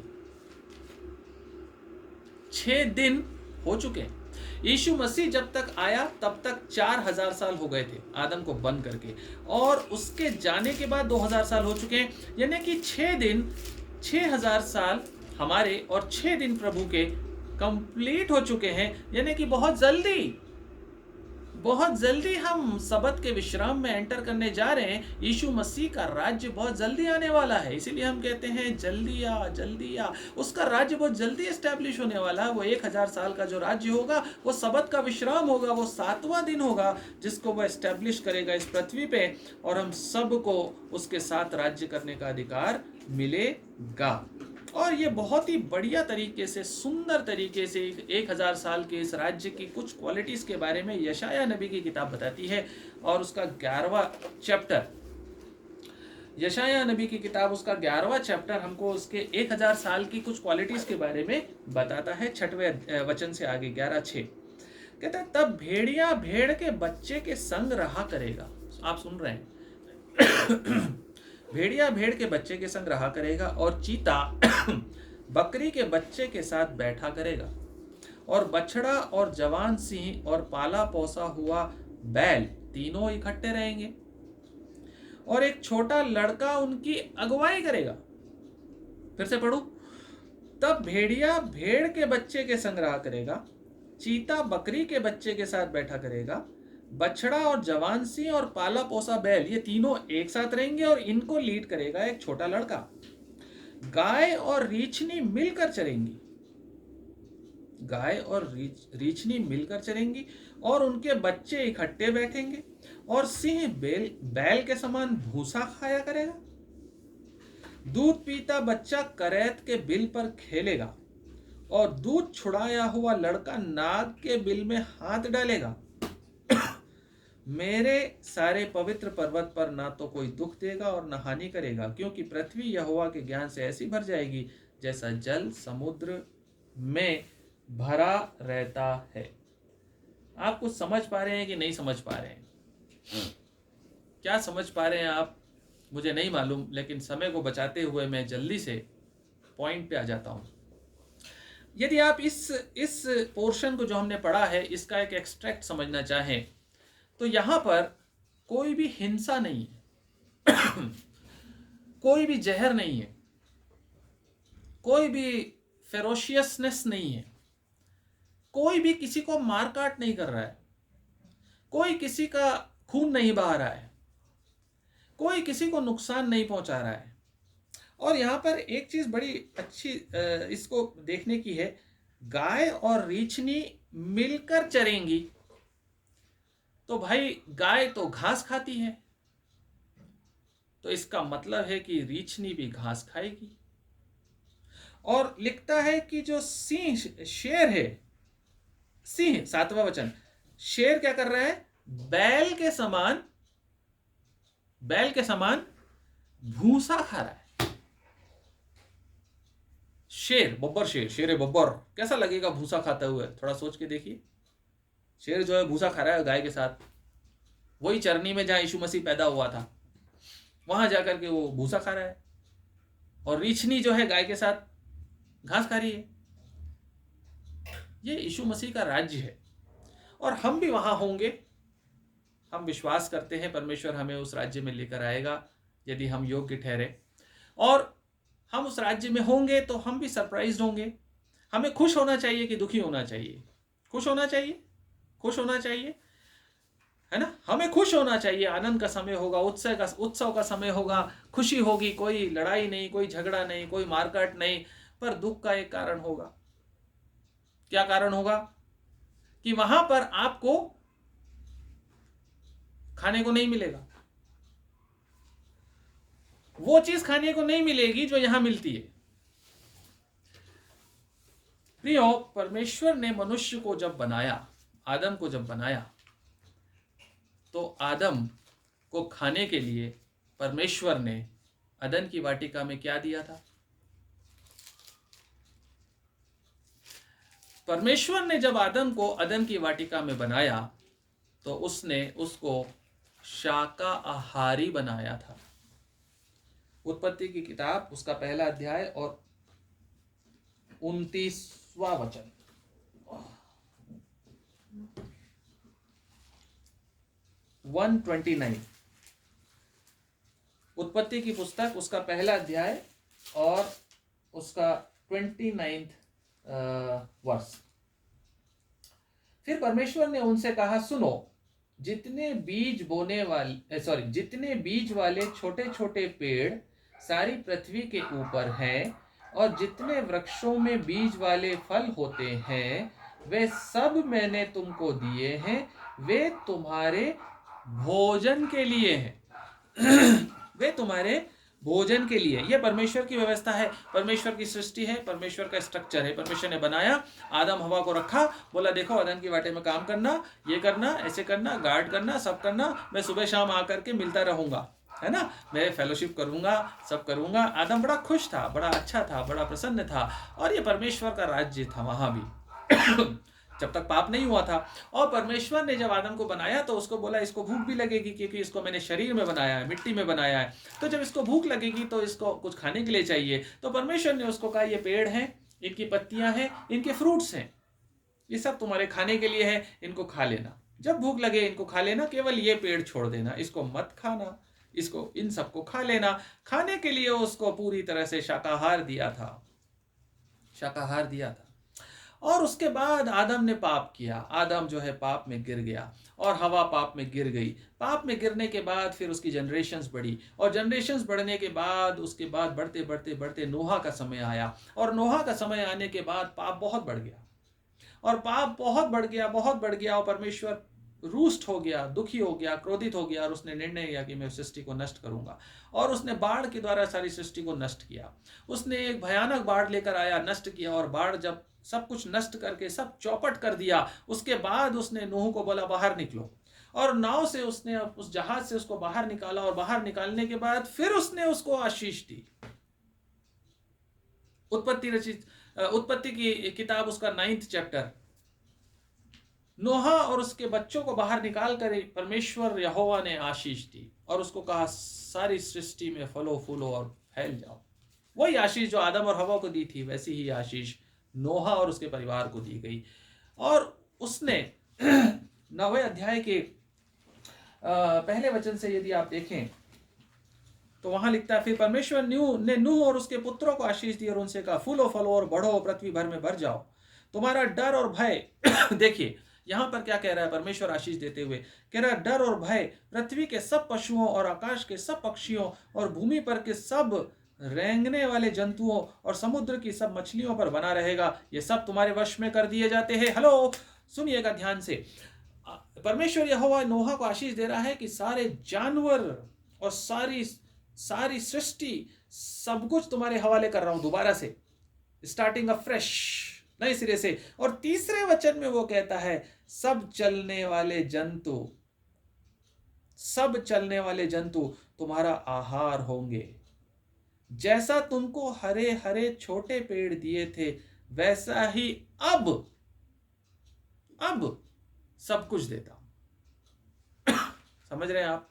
Speaker 1: 6 दिन हो चुके। यीशु मसीह जब तक आया तब तक 4000 साल हो गए थे आदम को बंद करके, और उसके जाने के बाद 2000 साल हो चुके हैं। यानी कि 6 दिन, 6000 साल हमारे और 6 दिन प्रभु के कंप्लीट हो चुके हैं। यानी कि बहुत जल्दी हम सबत के विश्राम में एंटर करने जा रहे हैं। यीशु मसीह का राज्य बहुत जल्दी आने वाला है, इसीलिए हम कहते हैं जल्दी आ। उसका राज्य बहुत जल्दी एस्टैब्लिश होने वाला है। वो 1000 साल का जो राज्य होगा, वो सबत का विश्राम होगा, वो 7वां दिन होगा जिसको वो एस्टैब्लिश करेगा इस पृथ्वी पे, और हम सबको उसके साथ राज्य करने का अधिकार मिलेगा। और ये बहुत ही बढ़िया तरीके से, सुंदर तरीके से 1000 साल के इस राज्य की कुछ क्वालिटीज के बारे में यशायाह नबी की किताब बताती है। और उसका 11वां चैप्टर, यशायाह नबी की किताब, उसका 11वां चैप्टर हमको उसके 1000 साल की कुछ क्वालिटीज के बारे में बताता है। 6वें वचन से आगे 11:6 कहता है, तब भेड़िया भेड़ के बच्चे के संग रहा करेगा। आप सुन रहे हैं भेड़िया भेड़ के बच्चे के संग रहा करेगा, और चीता बकरी के बच्चे के साथ बैठा करेगा, और बछड़ा और जवान सिंह और पाला पोसा हुआ बैल तीनों इकट्ठे रहेंगे और एक छोटा लड़का उनकी अगुवाई करेगा। फिर से पढ़ू। तब भेड़िया भेड़ के बच्चे के संग्रह करेगा, चीता बकरी के बच्चे के साथ बैठा करेगा, बछड़ा और जवान सिंह और पाला पोसा बैल, ये तीनों एक साथ रहेंगे और इनको लीड करेगा एक छोटा लड़का। गाय और रीछनी मिलकर चरेंगी, गाय और रीछनी मिलकर चरेंगी और उनके बच्चे इकट्ठे बैठेंगे, और सिंह बैल के समान भूसा खाया करेगा। दूध पीता बच्चा करैत के बिल पर खेलेगा और दूध छुड़ाया हुआ लड़का नाग के बिल में हाथ डालेगा। मेरे सारे पवित्र पर्वत पर ना तो कोई दुख देगा और न हानि करेगा, क्योंकि पृथ्वी यहोवा के ज्ञान से ऐसी भर जाएगी जैसा जल समुद्र में भरा रहता है। आप कुछ समझ पा रहे हैं कि नहीं समझ पा रहे हैं? क्या समझ पा रहे हैं आप, मुझे नहीं मालूम, लेकिन समय को बचाते हुए मैं जल्दी से पॉइंट पे आ जाता हूं। यदि आप इस पोर्शन को जो हमने पढ़ा है इसका एक एक्सट्रैक्ट समझना चाहें तो यहां पर कोई भी हिंसा नहीं है, कोई भी जहर नहीं है, कोई भी फेरोशियसनेस नहीं है, कोई भी किसी को मारकाट नहीं कर रहा है, कोई किसी का खून नहीं बहा रहा है, कोई किसी को नुकसान नहीं पहुंचा रहा है। और यहां पर एक चीज बड़ी अच्छी इसको देखने की है, गाय और रीछनी मिलकर चरेंगी। तो भाई गाय तो घास खाती है, तो इसका मतलब है कि रीछनी भी घास खाएगी। और लिखता है कि जो सिंह शेर है, सिंह 7वां वचन, शेर क्या कर रहा है? बैल के समान भूसा खा रहा है। शेर, बब्बर शेर, शेर बब्बर कैसा लगेगा भूसा खाते हुए? थोड़ा सोच के देखिए। शेर जो है भूसा खा रहा है गाय के साथ, वही चरनी में जहां यीशु मसीह पैदा हुआ था वहां जाकर के वो भूसा खा रहा है, और रीछनी जो है गाय के साथ घास खा रही है। ये यीशु मसीह का राज्य है और हम भी वहां होंगे। हम विश्वास करते हैं परमेश्वर हमें उस राज्य में लेकर आएगा यदि हम योग्य ठहरे, और हम उस राज्य में होंगे तो हम भी सरप्राइज होंगे। हमें खुश होना चाहिए कि दुखी होना चाहिए? खुश होना चाहिए, खुश होना चाहिए, है ना? हमें खुश होना चाहिए। आनंद का समय होगा, उत्सव का समय होगा, खुशी होगी, कोई लड़ाई नहीं, कोई झगड़ा नहीं, कोई मारकाट नहीं। पर दुख का एक कारण होगा। क्या कारण होगा? कि वहां पर आपको खाने को नहीं मिलेगा, वो चीज खाने को नहीं मिलेगी जो यहां मिलती है। प्रियो, परमेश्वर ने मनुष्य को जब बनाया, आदम को जब बनाया, तो आदम को खाने के लिए परमेश्वर ने अदन की वाटिका में क्या दिया था? परमेश्वर ने जब आदम को अदन की वाटिका में बनाया तो उसने उसको शाकाहारी बनाया था। उत्पत्ति की किताब उसका 1 अध्याय और 29वां वचन। उत्पत्ति की पुस्तक उसका 1 अध्याय और उसका 29 वर्ष। फिर परमेश्वर ने उनसे कहा, सुनो, जितने बीज वाले छोटे छोटे पेड़ सारी पृथ्वी के ऊपर हैं और जितने वृक्षों में बीज वाले फल होते हैं वे सब मैंने तुमको दिए हैं, वे तुम्हारे भोजन के लिए हैं। वे तुम्हारे भोजन के लिए। यह परमेश्वर की व्यवस्था है, परमेश्वर की सृष्टि है, परमेश्वर का स्ट्रक्चर है। परमेश्वर ने बनाया, आदम हवा को रखा, बोला देखो अदन की वाटे में काम करना, ये करना, ऐसे करना, गार्ड करना, सब करना, मैं सुबह शाम आकर के मिलता रहूंगा, है ना, मैं फेलोशिप करूंगा, सब करूंगा। आदम बड़ा खुश था, बड़ा अच्छा था, बड़ा प्रसन्न था, और ये परमेश्वर का राज्य था वहां भी जब तक पाप नहीं हुआ था। और परमेश्वर ने जब आदम को बनाया तो उसको बोला इसको भूख भी लगेगी, क्योंकि इसको मैंने शरीर में बनाया है, मिट्टी में बनाया है, तो जब इसको भूख लगेगी तो इसको कुछ खाने के लिए चाहिए। तो परमेश्वर ने उसको कहा ये पेड़ हैं, इनकी पत्तियां हैं, इनके फ्रूट्स हैं, ये सब तुम्हारे खाने के लिए है, इनको खा लेना। जब भूख लगे इनको खा लेना, केवल ये पेड़ छोड़ देना, इसको मत खाना, इसको इन सबको खा लेना। खाने के लिए उसको पूरी तरह से शाकाहार दिया था, शाकाहार दिया था। और उसके बाद आदम ने पाप किया, आदम जो है पाप में गिर गया और हवा पाप में गिर गई। पाप में गिरने के बाद फिर उसकी जनरेशन्स बढ़ी और जनरेशन्स बढ़ने के बाद उसके बाद बढ़ते बढ़ते बढ़ते नोहा का समय आया और नोहा का समय आने के बाद पाप बहुत बढ़ गया और पाप बहुत बढ़ गया, बहुत बढ़ गया और परमेश्वर रूष्ट हो गया, दुखी हो गया, क्रोधित हो गया और उसने निर्णय लिया कि मैं सृष्टि को नष्ट करूंगा। और उसने बाढ़ के द्वारा सारी सृष्टि को नष्ट किया। उसने एक भयानक बाढ़ लेकर आया, नष्ट किया, और बाढ़ जब सब कुछ नष्ट करके सब चौपट कर दिया, उसके बाद उसने नूह को बोला बाहर निकलो, और नाव से उसने उस जहाज से उसको बाहर निकाला और बाहर निकालने के बाद फिर उसने उसको आशीष दी। उत्पत्ति की किताब उसका 9th चैप्टर। नोहा और उसके बच्चों को बाहर निकाल कर परमेश्वर यहोवा ने आशीष दी और उसको कहा सारी सृष्टि में फलो फूलो और फैल जाओ। वही आशीष जो आदम और हवा को दी थी, वैसी ही आशीष नोहा और उसके परिवार को दी गई। और उसने 9वें अध्याय के पहले वचन से यदि आप देखें तो वहां लिखता है, फिर परमेश्वर ने नूह और उसके पुत्रों को आशीष दी और उनसे कहा फूलो फलो और बढ़ो, पृथ्वी भर में भर जाओ, तुम्हारा डर और भय देखिए यहां पर क्या कह रहा है परमेश्वर आशीष देते हुए, कह रहा है डर और भय पृथ्वी के सब पशुओं और आकाश के सब पक्षियों और भूमि पर के सब रेंगने वाले जंतुओं और समुद्र की सब मछलियों पर बना रहेगा। ये सब तुम्हारे वश में कर दिए जाते हैं। हेलो, सुनिएगा ध्यान से। परमेश्वर यहोवा नोहा को आशीष दे रहा है कि सारे जानवर और सारी सृष्टि सब कुछ तुम्हारे हवाले कर रहा हूं, दोबारा से स्टार्टिंग अ फ्रेश, नए सिरे से। और तीसरे वचन में वो कहता है सब चलने वाले जंतु तुम्हारा आहार होंगे। जैसा तुमको हरे हरे छोटे पेड़ दिए थे वैसा ही अब सब कुछ देता हूं। समझ रहे हैं आप?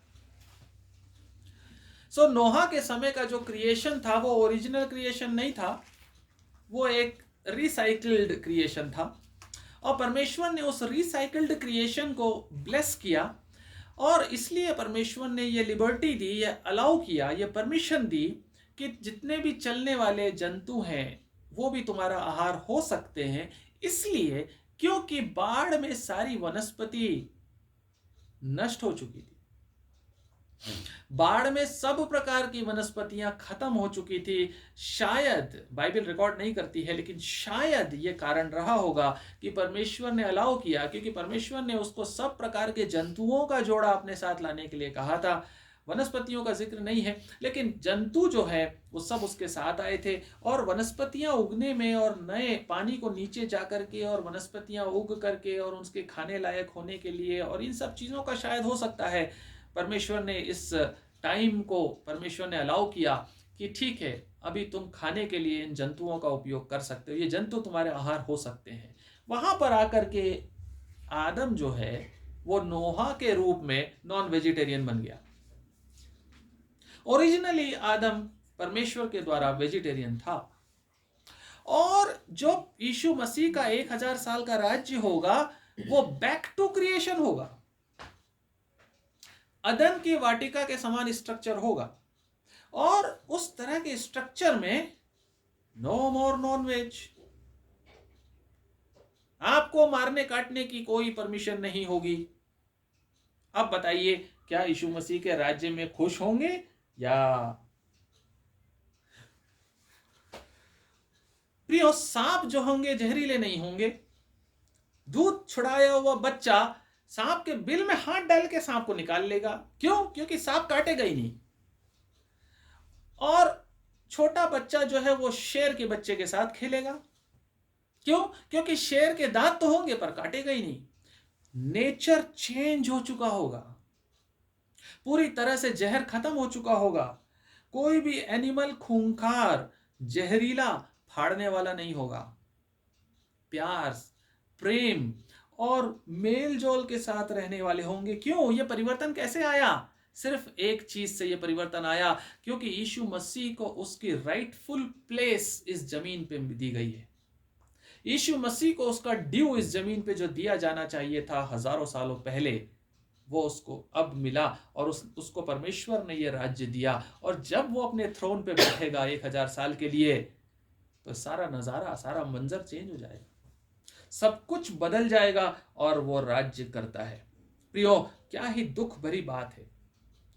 Speaker 1: सो नोहा के समय का जो क्रिएशन था वो ओरिजिनल क्रिएशन नहीं था, वो एक रिसाइकल्ड क्रिएशन था। और परमेश्वर ने उस रिसाइकल्ड क्रिएशन को ब्लेस किया और इसलिए परमेश्वर ने ये लिबर्टी दी, ये अलाउ किया, ये परमिशन दी कि जितने भी चलने वाले जंतु हैं वो भी तुम्हारा आहार हो सकते हैं। इसलिए क्योंकि बाढ़ में सारी वनस्पति नष्ट हो चुकी थी, बाढ़ में सब प्रकार की वनस्पतियां खत्म हो चुकी थी। शायद बाइबल रिकॉर्ड नहीं करती है, लेकिन शायद ये कारण रहा होगा कि परमेश्वर ने अलाउ किया, क्योंकि परमेश्वर ने उसको सब प्रकार के जंतुओं का जोड़ा अपने साथ लाने के लिए कहा था। वनस्पतियों का जिक्र नहीं है, लेकिन जंतु जो है वो सब उसके साथ आए थे। और वनस्पतियां उगने में और नए पानी को नीचे जा करके और वनस्पतियां उग करके और उसके खाने लायक होने के लिए और इन सब चीज़ों का शायद हो सकता है परमेश्वर ने इस टाइम को परमेश्वर ने अलाउ किया कि ठीक है अभी तुम खाने के लिए इन जंतुओं का उपयोग कर सकते हो, ये जंतु तुम्हारे आहार हो सकते हैं। वहां पर आकर के आदम जो है वो नोहा के रूप में नॉन वेजिटेरियन बन गया। ओरिजिनली आदम परमेश्वर के द्वारा वेजिटेरियन था। और जो यीशु मसीह का 1000 साल का राज्य होगा वो बैक टू क्रिएशन होगा, अदन की वाटिका के समान स्ट्रक्चर होगा। और उस तरह के स्ट्रक्चर में नो मोर नॉन वेज, आपको मारने काटने की कोई परमिशन नहीं होगी। अब बताइए क्या यीशु मसीह के राज्य में खुश होंगे या प्रियो, सांप जो होंगे जहरीले नहीं होंगे। दूध छुड़ाया हुआ बच्चा सांप के बिल में हाथ डाल के सांप को निकाल लेगा। क्यों? क्योंकि सांप काटेगा ही नहीं। और छोटा बच्चा जो है वो शेर के बच्चे के साथ खेलेगा। क्यों? क्योंकि शेर के दांत तो होंगे पर काटेगा ही नहीं। नेचर चेंज हो चुका होगा, पूरी तरह से जहर खत्म हो चुका होगा। कोई भी एनिमल खूंखार जहरीला फाड़ने वाला नहीं होगा। प्यार, प्रेम और मेल जोल के साथ रहने वाले होंगे। क्यों? यह परिवर्तन कैसे आया? सिर्फ एक चीज से यह परिवर्तन आया, क्योंकि यीशु मसीह को उसकी राइटफुल प्लेस इस जमीन पे दी गई है। यीशु मसीह को उसका ड्यू इस जमीन पे जो दिया जाना चाहिए था हजारों सालों पहले, वो उसको अब मिला और उसको परमेश्वर ने ये राज्य दिया। और जब वो अपने थ्रोन पे बैठेगा 1000 साल के लिए, तो सारा नजारा, सारा मंजर चेंज हो जाएगा, सब कुछ बदल जाएगा और वो राज्य करता है। प्रियो, क्या ही दुख भरी बात है,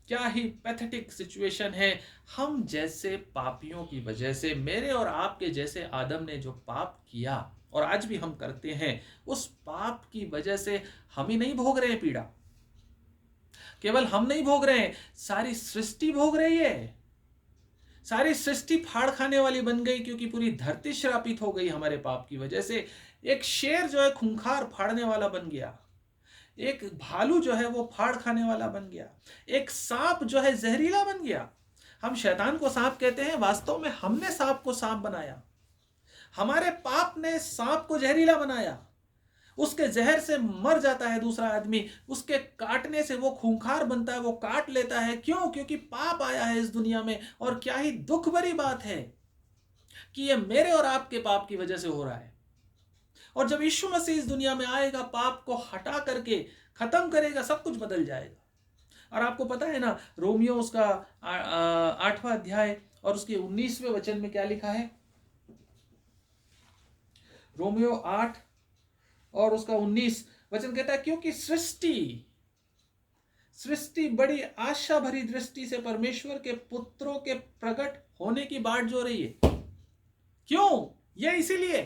Speaker 1: क्या ही पैथेटिक सिचुएशन है। हम जैसे पापियों की वजह से, मेरे और आपके जैसे आदम ने जो पाप किया और आज भी हम करते हैं, उस पाप की वजह से हम ही नहीं भोग रहे हैं पीड़ा। केवल हम नहीं भोग रहे हैं, सारी सृष्टि भोग रही है। सारी सृष्टि फाड़ खाने वाली बन गई, क्योंकि पूरी धरती श्रापित हो गई हमारे पाप की वजह से। एक शेर जो है खूंखार फाड़ने वाला बन गया, एक भालू जो है वो फाड़ खाने वाला बन गया, एक सांप जो है जहरीला बन गया। हम शैतान को सांप कहते हैं, वास्तव में हमने सांप को सांप बनाया। हमारे पाप ने सांप को जहरीला बनाया। उसके जहर से मर जाता है दूसरा आदमी, उसके काटने से वो खूंखार बनता है, वो काट लेता है। क्यों? क्योंकि पाप आया है इस दुनिया में। और क्या ही दुख भरी बात है कि ये मेरे और आपके पाप की वजह से हो रहा है। और जब यीशु मसीह इस दुनिया में आएगा, पाप को हटा करके खत्म करेगा, सब कुछ बदल जाएगा। और आपको पता है ना, रोमियो उसका 8वां अध्याय और उसके 19वें वचन में क्या लिखा है? रोमियो 8 और उसका 19 वचन कहता है, क्योंकि सृष्टि बड़ी आशा भरी दृष्टि से परमेश्वर के पुत्रों के प्रकट होने की बाट जो रही है। क्यों? ये इसीलिए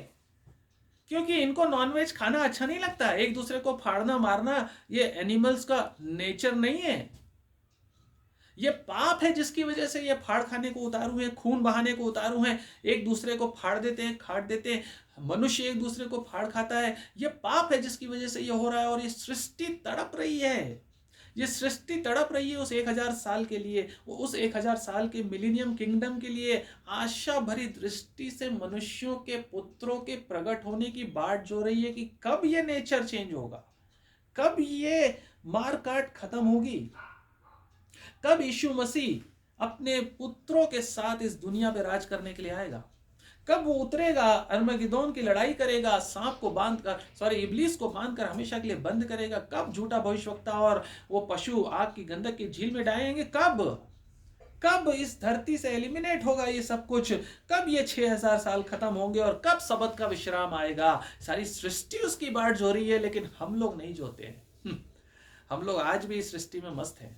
Speaker 1: क्योंकि इनको नॉनवेज खाना अच्छा नहीं लगता। एक दूसरे को फाड़ना मारना ये एनिमल्स का नेचर नहीं है। ये पाप है जिसकी वजह से ये फाड़ खाने को उतारू हैं, खून बहाने को उतारू हैं, एक दूसरे को फाड़ देते हैं, काट देते हैं। मनुष्य एक दूसरे को फाड़ खाता है। ये पाप है जिसकी वजह से ये हो रहा है। और ये सृष्टि तड़प रही है, ये सृष्टि तड़प रही है उस 1000 साल के लिए, उस 1000 साल के मिलेनियम किंगडम के लिए। आशा भरी दृष्टि से मनुष्यों के पुत्रों के प्रकट होने की बाट जो रही है कि कब ये नेचर चेंज होगा, कब ये मार काट खत्म होगी, कब यीशु मसीह अपने पुत्रों के साथ इस दुनिया पे राज करने के लिए आएगा, कब वो उतरेगा, अर्मगिदोन की लड़ाई करेगा, सांप को बांधकर, इब्लीस को बांधकर हमेशा के लिए बंद करेगा, कब झूठा भविष्यवक्ता और वो पशु आग की गंधक की झील में डालेंगे, कब इस धरती से एलिमिनेट होगा ये सब कुछ, कब ये 6000 साल खत्म होंगे और कब सबत का विश्राम आएगा। सारी सृष्टि उसकी बाट जो रही है, लेकिन हम लोग नहीं जोते हैं। हम लोग आज भी इस सृष्टि में मस्त हैं।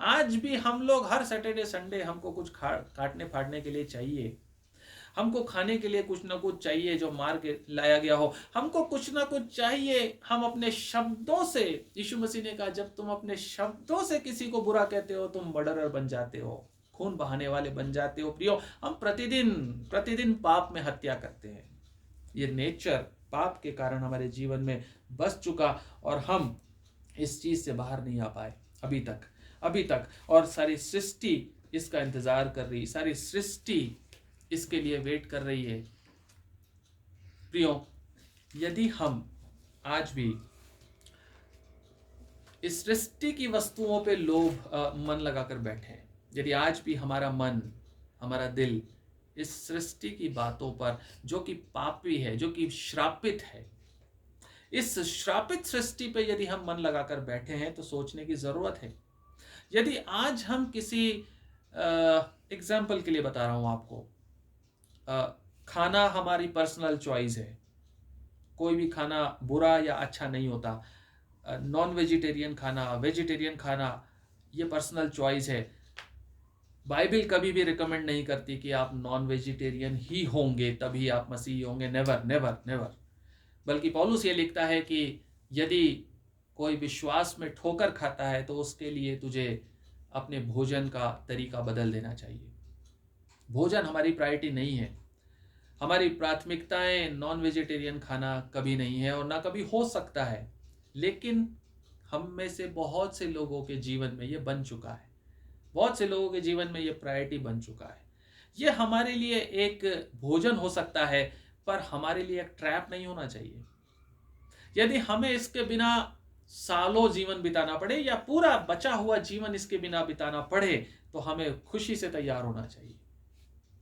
Speaker 1: आज भी हम लोग हर सैटरडे संडे हमको कुछ काटने फाड़ने के लिए चाहिए, हमको खाने के लिए कुछ ना कुछ चाहिए जो मार के लाया गया हो, हमको कुछ ना कुछ चाहिए। हम अपने शब्दों से, यीशु मसीह ने कहा, जब तुम अपने शब्दों से किसी को बुरा कहते हो, तुम मर्डरर बन जाते हो, खून बहाने वाले बन जाते हो। प्रियो, हम प्रतिदिन पाप में हत्या करते हैं। ये नेचर पाप के कारण हमारे जीवन में बस चुका और हम इस चीज से बाहर नहीं आ पाए अभी तक। और सारी सृष्टि इसका इंतजार कर रही, सारी सृष्टि इसके लिए वेट कर रही है। प्रियो, यदि हम आज भी इस सृष्टि की वस्तुओं पे मन लगाकर बैठे, यदि आज भी हमारा मन, हमारा दिल इस सृष्टि की बातों पर, जो कि पापी है, जो कि श्रापित है, इस श्रापित सृष्टि पे यदि हम मन लगाकर बैठे हैं, तो सोचने की जरूरत है। यदि आज हम किसी एग्जाम्पल के लिए बता रहा हूं आपको, खाना हमारी पर्सनल चॉइस है, कोई भी खाना बुरा या अच्छा नहीं होता। नॉन वेजिटेरियन खाना, वेजिटेरियन खाना, ये पर्सनल चॉइस है। बाइबल कभी भी रिकमेंड नहीं करती कि आप नॉन वेजिटेरियन ही होंगे तभी आप मसीही होंगे। Never never never. बल्कि पौलुस ये लिखता है कि यदि कोई विश्वास में ठोकर खाता है तो उसके लिए तुझे अपने भोजन का तरीका बदल देना चाहिए। भोजन हमारी प्रायोरिटी नहीं है। हमारी प्राथमिकताएं नॉन वेजिटेरियन खाना कभी नहीं है और ना कभी हो सकता है। लेकिन हम में से बहुत से लोगों के जीवन में ये बन चुका है, बहुत से लोगों के जीवन में ये प्रायोरिटी बन चुका है। ये हमारे लिए एक भोजन हो सकता है, पर हमारे लिए एक ट्रैप नहीं होना चाहिए। यदि हमें इसके बिना सालों जीवन बिताना पड़े या पूरा बचा हुआ जीवन इसके बिना बिताना पड़े, तो हमें खुशी से तैयार होना चाहिए।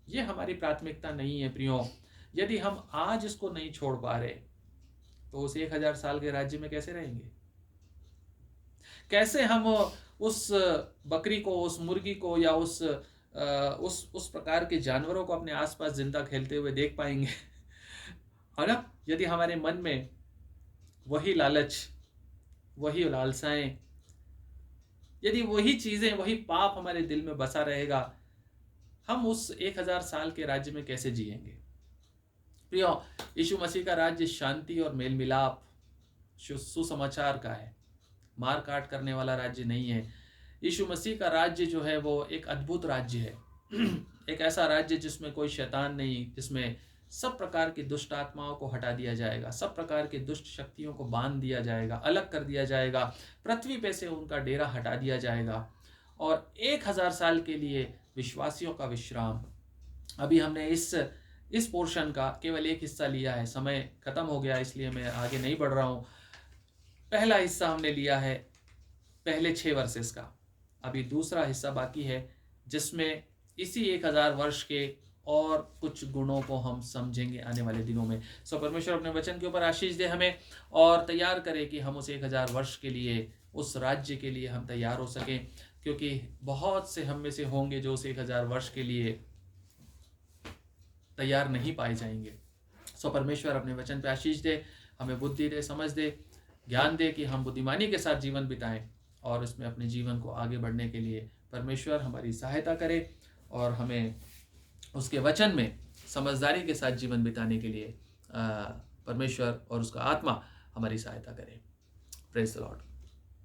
Speaker 1: ये हमारी प्राथमिकता नहीं है प्रियो। यदि हम आज इसको नहीं छोड़ पा रहे तो उस 1000 साल के राज्य में कैसे रहेंगे? कैसे हम उस बकरी को, उस मुर्गी को या उस प्रकार के जानवरों को अपने आसपास जिंदा खेलते हुए देख पाएंगे? है ना? यदि हमारे मन में वही लालच, वही लालसाएं, यदि वही चीजें, वही पाप हमारे दिल में बसा रहेगा, हम उस 1000 साल के राज्य में कैसे जिएंगे? प्रियो, यीशु मसीह का राज्य शांति और मेल मिलाप, सुसमाचार का है, मार काट करने वाला राज्य नहीं है। यीशु मसीह का राज्य जो है वो एक अद्भुत राज्य है। एक ऐसा राज्य जिसमें कोई शैतान नहीं, जिसमें सब प्रकार की दुष्ट आत्माओं को हटा दिया जाएगा, सब प्रकार की दुष्ट शक्तियों को बांध दिया जाएगा, अलग कर दिया जाएगा, पृथ्वी पे से उनका डेरा हटा दिया जाएगा और 1000 साल के लिए विश्वासियों का विश्राम। अभी हमने इस पोर्शन का केवल एक हिस्सा लिया है, समय खत्म हो गया इसलिए मैं आगे नहीं बढ़ रहा हूँ। पहला हिस्सा हमने लिया है पहले 6 वर्सेस का, अभी दूसरा हिस्सा बाकी है जिसमें इसी 1000 वर्ष के और कुछ गुणों को हम समझेंगे आने वाले दिनों में। परमेश्वर अपने वचन के ऊपर आशीष दे हमें और तैयार करे कि हम उस 1000 वर्ष के लिए, उस राज्य के लिए हम तैयार हो सकें, क्योंकि बहुत से हम में से होंगे जो उस 1000 वर्ष के लिए तैयार नहीं पाए जाएंगे। परमेश्वर अपने वचन पे आशीष दे, हमें बुद्धि दे, समझ दे, ज्ञान दे कि हम बुद्धिमानी के साथ जीवन बिताएं और इसमें अपने जीवन को आगे बढ़ने के लिए परमेश्वर हमारी सहायता करे और हमें उसके वचन में समझदारी के साथ जीवन बिताने के लिए परमेश्वर और उसका आत्मा हमारी सहायता करे। Praise the Lord.